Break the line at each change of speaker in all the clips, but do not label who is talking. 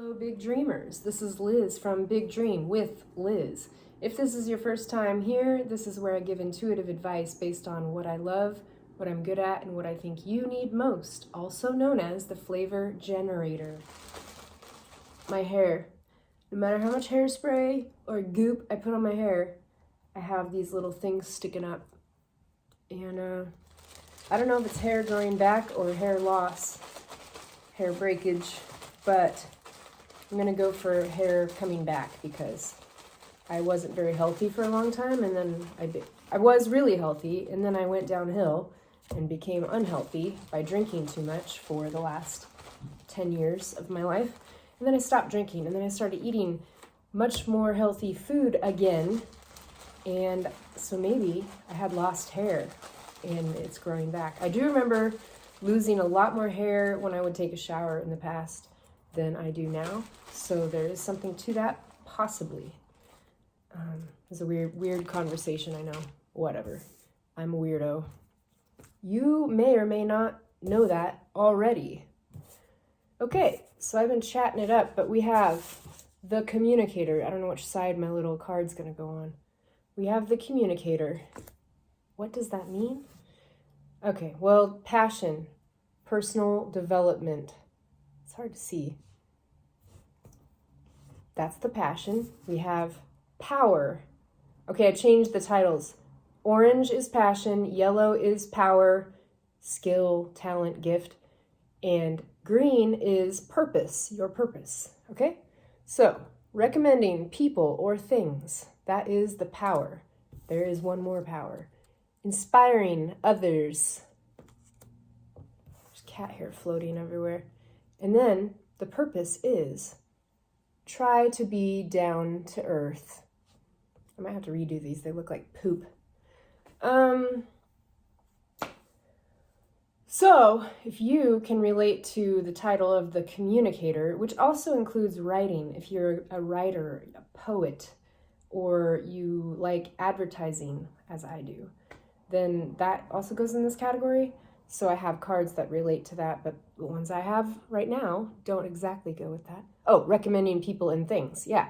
Hello, Big Dreamers. This is Liz from Big Dream with Liz. If this is your first time here, this is where I give intuitive advice based on what I love, what I'm good at, and what I think you need most, also known as the flavor generator. My hair. No matter how much hairspray or goop I put on my hair, I have these little things sticking up. And I don't know if it's hair growing back or hair loss, hair breakage, but I'm gonna go for hair coming back because I wasn't very healthy for a long time, and then I was really healthy, and then I went downhill and became unhealthy by drinking too much for the last 10 years of my life. And then I stopped drinking, and then I started eating much more healthy food again, and so maybe I had lost hair and it's growing back. I do remember losing a lot more hair when I would take a shower in the past than I do now, so there is something to that, possibly. It's a weird conversation, I know. Whatever. I'm a weirdo. You may or may not know that already. Okay, so I've been chatting it up, but we have the Communicator. I don't know which side my little card's gonna go on. We have the Communicator. What does that mean? Okay, well, passion, personal development. It's hard to see. That's the passion. We have power. Okay, I changed the titles. Orange is passion, yellow is power, skill, talent, gift, and green is purpose, your purpose. Okay? So, recommending people or things, that is the power. There is one more power. Inspiring others. There's cat hair floating everywhere. And then the purpose is try to be down to earth. I might have to redo these. They look like poop. So if you can relate to the title of the Communicator, which also includes writing, if you're a writer, a poet, or you like advertising, as I do, then that also goes in this category. So I have cards that relate to that, but the ones I have right now don't exactly go with that. Oh, recommending people and things. Yeah.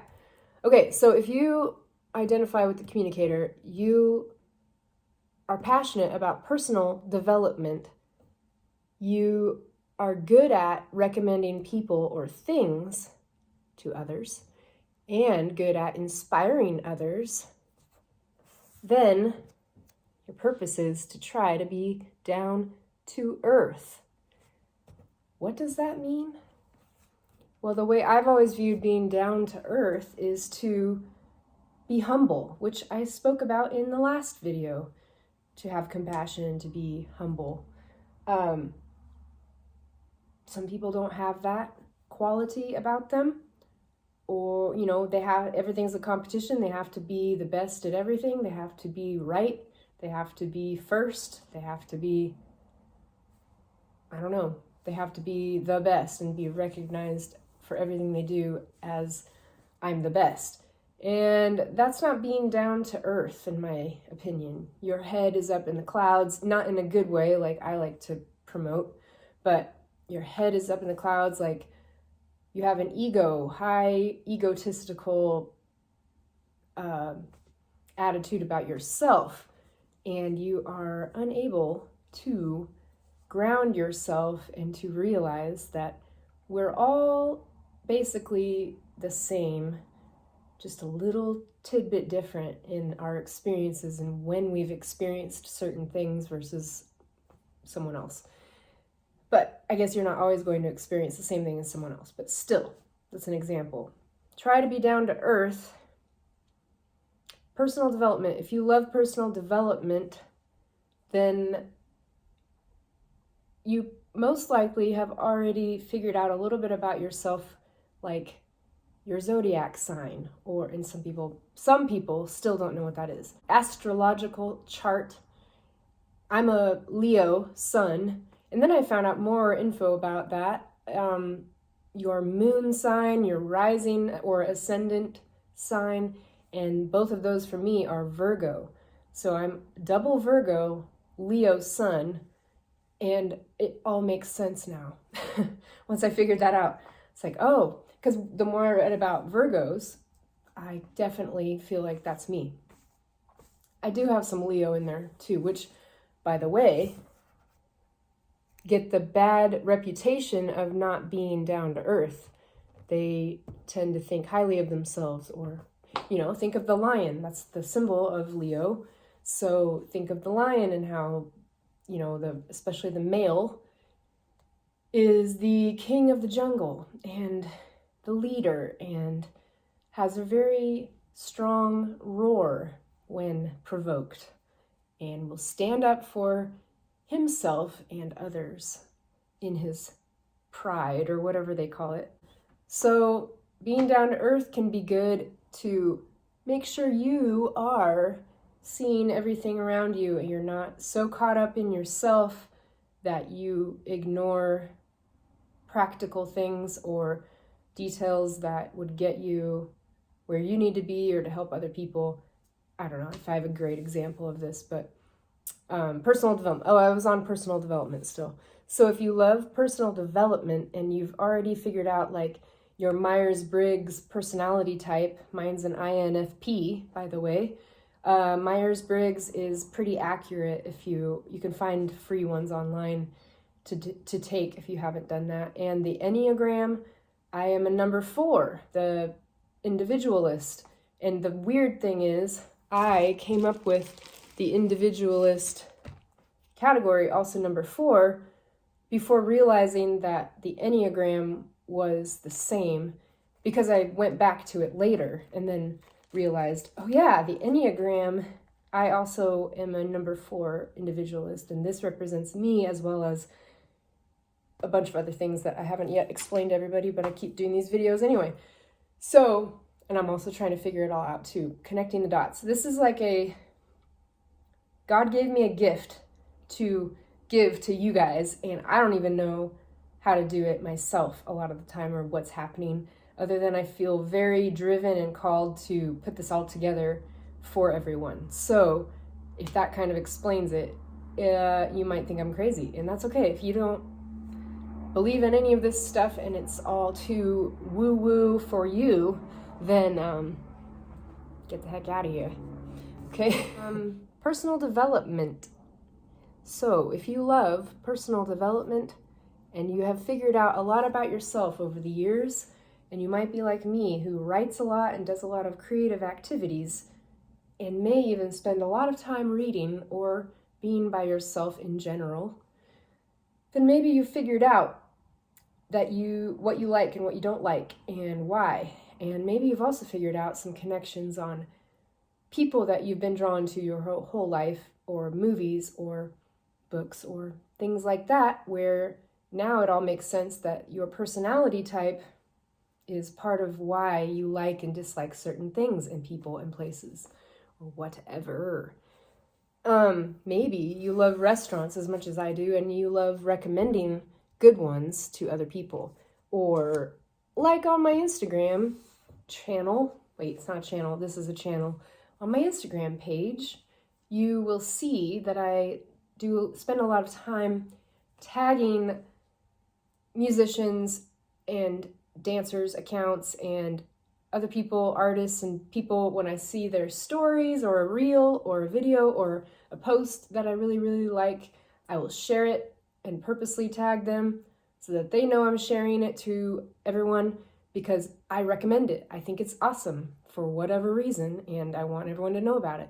Okay, so if you identify with the Communicator, you are passionate about personal development. You are good at recommending people or things to others and good at inspiring others. Then your purpose is to try to be down to earth. What does that mean? Well, the way I've always viewed being down to earth is to be humble, which I spoke about in the last video, to have compassion and to be humble. Some people don't have that quality about them, or, you know, they have, everything's a competition. They have to be the best at everything. They have to be right. They have to be first. They have to be, I don't know, they have to be the best and be recognized for everything they do as I'm the best. And that's not being down to earth, in my opinion. Your head is up in the clouds, not in a good way like I like to promote, but your head is up in the clouds, like you have an ego, high egotistical attitude about yourself, and you are unable to ground yourself and to realize that we're all basically the same, just a little tidbit different in our experiences and when we've experienced certain things versus someone else. But I guess you're not always going to experience the same thing as someone else, but still, that's an example. Try to be down to earth. Personal development. If you love personal development, then you most likely have already figured out a little bit about yourself, like your zodiac sign, or in some people still don't know what that is. Astrological chart. I'm a Leo sun, and then I found out more info about that. Your moon sign, your rising or ascendant sign, and both of those for me are Virgo. So I'm double Virgo, Leo sun, and it all makes sense now. Once I figured that out, it's like, oh, because the more I read about Virgos, I definitely feel like that's me. I do have some Leo in there too, which, by the way, get the bad reputation of not being down to earth. They tend to think highly of themselves, or, think of the lion. That's the symbol of Leo. So think of the lion and how, especially the male is the king of the jungle and the leader and has a very strong roar when provoked and will stand up for himself and others in his pride, or whatever they call it. So being down to earth can be good to make sure you are seeing everything around you and you're not so caught up in yourself that you ignore practical things or details that would get you where you need to be or to help other people. I don't know if I have a great example of this, but personal development. Oh, I was on personal development still. So if you love personal development and you've already figured out like your Myers-Briggs personality type, mine's an INFP, by the way. Myers-Briggs is pretty accurate. If you can find free ones online to take if you haven't done that. And the Enneagram, I am a number 4, the Individualist. And the weird thing is, I came up with the Individualist category, also number 4, before realizing that the Enneagram was the same, because I went back to it later and then realized, oh yeah, the Enneagram, I also am a number 4 Individualist, and this represents me as well as a bunch of other things that I haven't yet explained to everybody, but I keep doing these videos anyway. So, and I'm also trying to figure it all out too, connecting the dots. This is like God gave me a gift to give to you guys, and I don't even know how to do it myself a lot of the time or what's happening, other than I feel very driven and called to put this all together for everyone. So if that kind of explains it, you might think I'm crazy, and that's okay. If you don't believe in any of this stuff and it's all too woo-woo for you, then get the heck out of here. Okay? Personal development. So if you love personal development and you have figured out a lot about yourself over the years, and you might be like me, who writes a lot and does a lot of creative activities, and may even spend a lot of time reading or being by yourself in general, then maybe you figured out that what you like and what you don't like and why. And maybe you've also figured out some connections on people that you've been drawn to your whole life, or movies or books or things like that, where now it all makes sense that your personality type is part of why you like and dislike certain things and people and places or whatever. Maybe you love restaurants as much as I do, and you love recommending good ones to other people. Or like on my Instagram channel, wait, it's not a channel, this is a channel. On my Instagram page, you will see that I do spend a lot of time tagging musicians and dancers accounts and other people, artists and people, when I see their stories or a reel or a video or a post that I really, really like, I will share it and purposely tag them so that they know I'm sharing it to everyone because I recommend it. I think it's awesome for whatever reason, and I want everyone to know about it.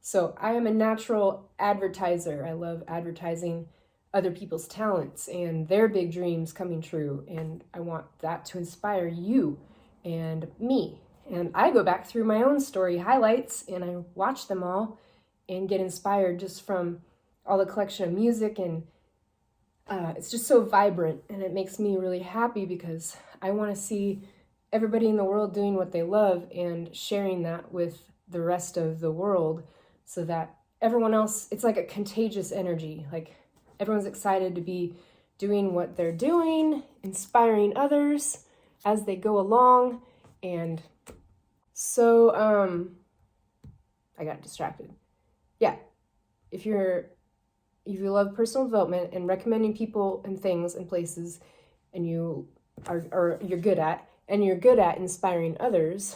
So I am a natural advertiser. I love advertising other people's talents and their big dreams coming true, and I want that to inspire you and me. And I go back through my own story highlights and I watch them all and get inspired just from all the collection of music, and it's just so vibrant, and it makes me really happy because I want to see everybody in the world doing what they love and sharing that with the rest of the world so that everyone else, it's like a contagious energy. Like everyone's excited to be doing what they're doing, inspiring others as they go along. And so, I got distracted. Yeah. If you love personal development and recommending people and things and places, and you're good at, and you're good at inspiring others,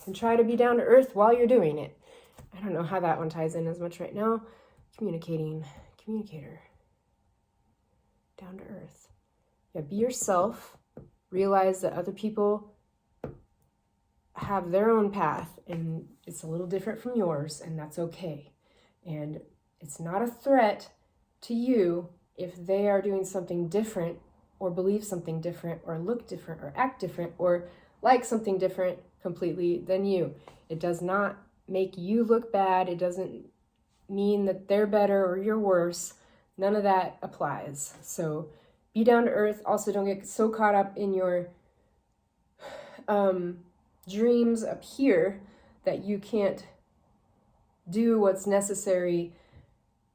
and try to be down to earth while you're doing it. I don't know how that one ties in as much right now. Communicator. Down to earth. Yeah, be yourself. Realize that other people have their own path and it's a little different from yours, and that's okay. And it's not a threat to you if they are doing something different or believe something different or look different or act different or like something different completely than you. It does not make you look bad. It doesn't mean that they're better or you're worse. None of that applies. So be down to earth. Also, don't get so caught up in your dreams up here that you can't do what's necessary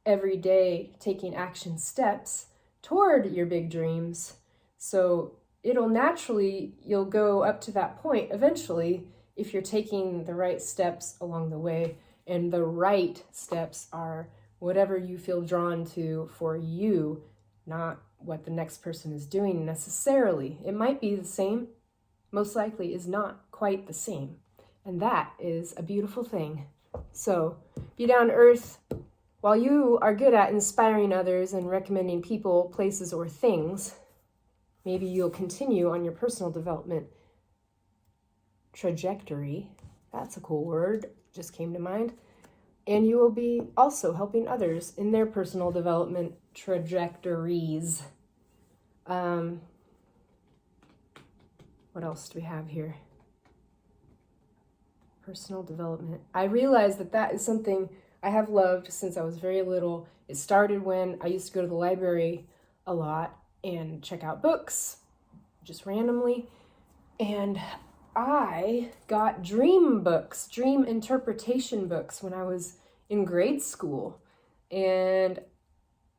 every day, taking action steps toward your big dreams. So you'll go up to that point eventually if you're taking the right steps along the way. And the right steps are whatever you feel drawn to for you, not what the next person is doing necessarily. It might be the same, most likely is not quite the same. And that is a beautiful thing. So be down to earth. While you are good at inspiring others and recommending people, places, or things, maybe you'll continue on your personal development trajectory. That's a cool word, just came to mind. And you will be also helping others in their personal development trajectories. What else do we have here? Personal development. I realize that is something I have loved since I was very little. It started when I used to go to the library a lot and check out books, just randomly. And I got dream interpretation books when I was in grade school. And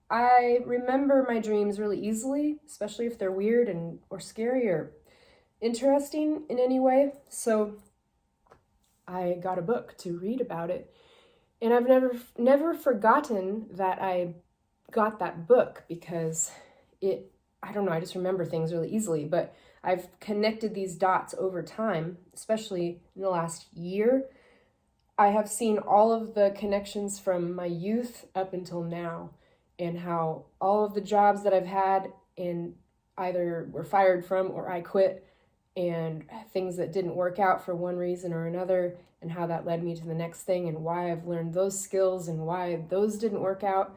I remember my dreams really easily, especially if they're weird or scary or interesting in any way. So I got a book to read about it. And I've never forgotten that I got that book because I don't know, I just remember things really easily. But I've connected these dots over time, especially in the last year. I have seen all of the connections from my youth up until now, and how all of the jobs that I've had and either were fired from or I quit, and things that didn't work out for one reason or another, and how that led me to the next thing, and why I've learned those skills and why those didn't work out,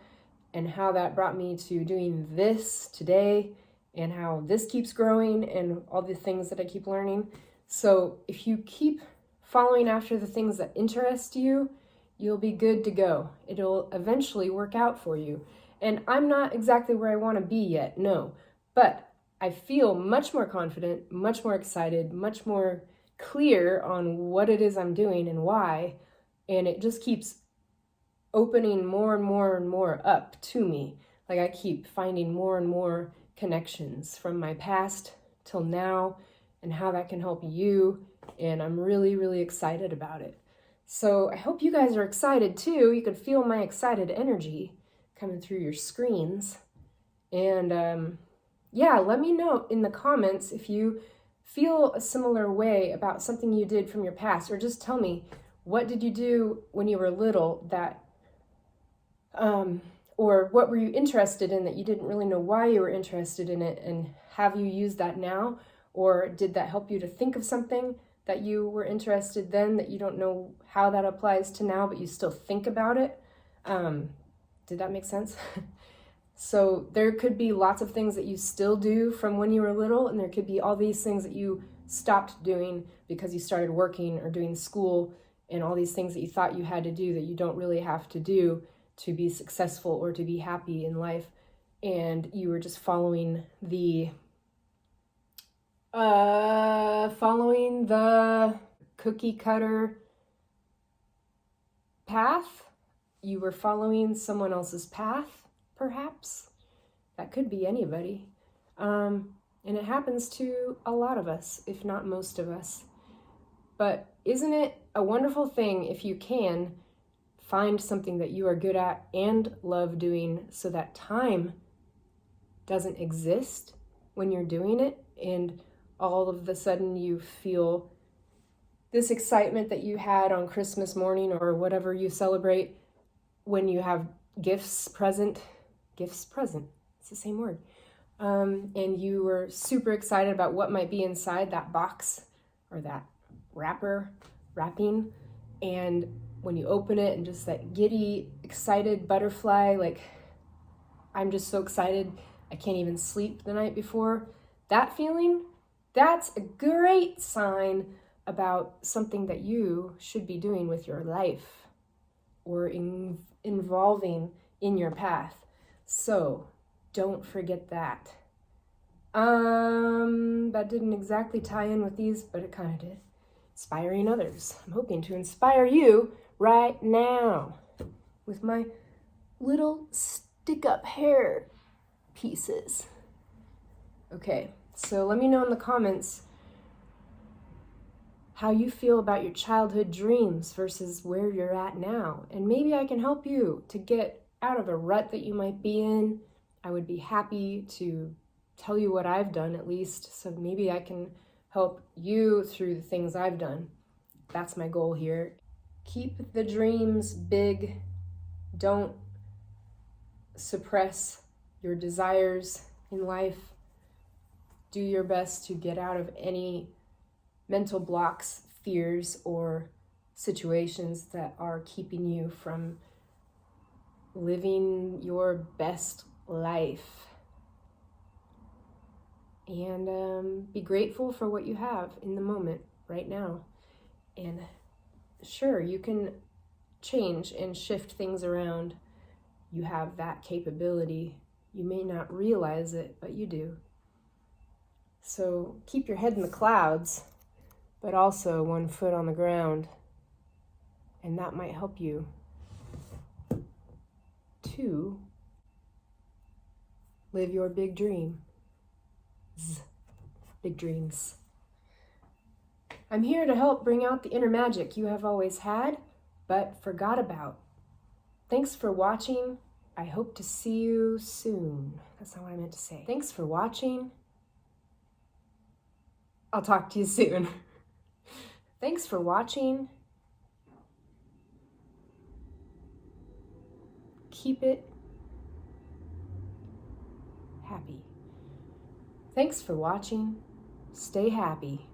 and how that brought me to doing this today, and how this keeps growing, and all the things that I keep learning. So if you keep following after the things that interest you, you'll be good to go. It'll eventually work out for you. And I'm not exactly where I want to be yet, no. But I feel much more confident, much more excited, much more clear on what it is I'm doing and why. And it just keeps opening more and more and more up to me. Like I keep finding more and more connections from my past till now and how that can help you. And I'm really, really excited about it. So I hope you guys are excited too. You could feel my excited energy coming through your screens. And yeah, let me know in the comments if you feel a similar way about something you did from your past, or just tell me, what did you do when you were little that or what were you interested in that you didn't really know why you were interested in it, and have you used that now? Or did that help you to think of something that you were interested then that you don't know how that applies to now, but you still think about it? Did that make sense? So there could be lots of things that you still do from when you were little, and there could be all these things that you stopped doing because you started working or doing school, and all these things that you thought you had to do that you don't really have to do to be successful or to be happy in life. And you were just following the cookie cutter path. You were following someone else's path, perhaps. That could be anybody. And it happens to a lot of us, if not most of us. But isn't it a wonderful thing if you can find something that you are good at and love doing, so that time doesn't exist when you're doing it, and all of a sudden you feel this excitement that you had on Christmas morning or whatever you celebrate when you have gifts present, it's the same word. And you were super excited about what might be inside that box or that wrapping. And when you open it and just that giddy, excited butterfly, like, I'm just so excited, I can't even sleep the night before. That feeling, that's a great sign about something that you should be doing with your life or involving in your path. So don't forget that. That didn't exactly tie in with these, but it kind of did. Inspiring others. I'm hoping to inspire you right now with my little stick-up hair pieces. Okay, so let me know in the comments how you feel about your childhood dreams versus where you're at now. And maybe I can help you to get out of a rut that you might be in. I would be happy to tell you what I've done, at least, so maybe I can help you through the things I've done. That's my goal here. Keep the dreams big. Don't suppress your desires in life. Do your best to get out of any mental blocks, fears, or situations that are keeping you from living your best life. And be grateful for what you have in the moment right now. And sure, you can change and shift things around. You have that capability. You may not realize it, but you do. So keep your head in the clouds, but also one foot on the ground. And that might help you to live your big dream. Big dreams. I'm here to help bring out the inner magic you have always had, but forgot about. Thanks for watching. I hope to see you soon. That's not what I meant to say. Thanks for watching. I'll talk to you soon. Thanks for watching. Keep it happy. Thanks for watching. Stay happy.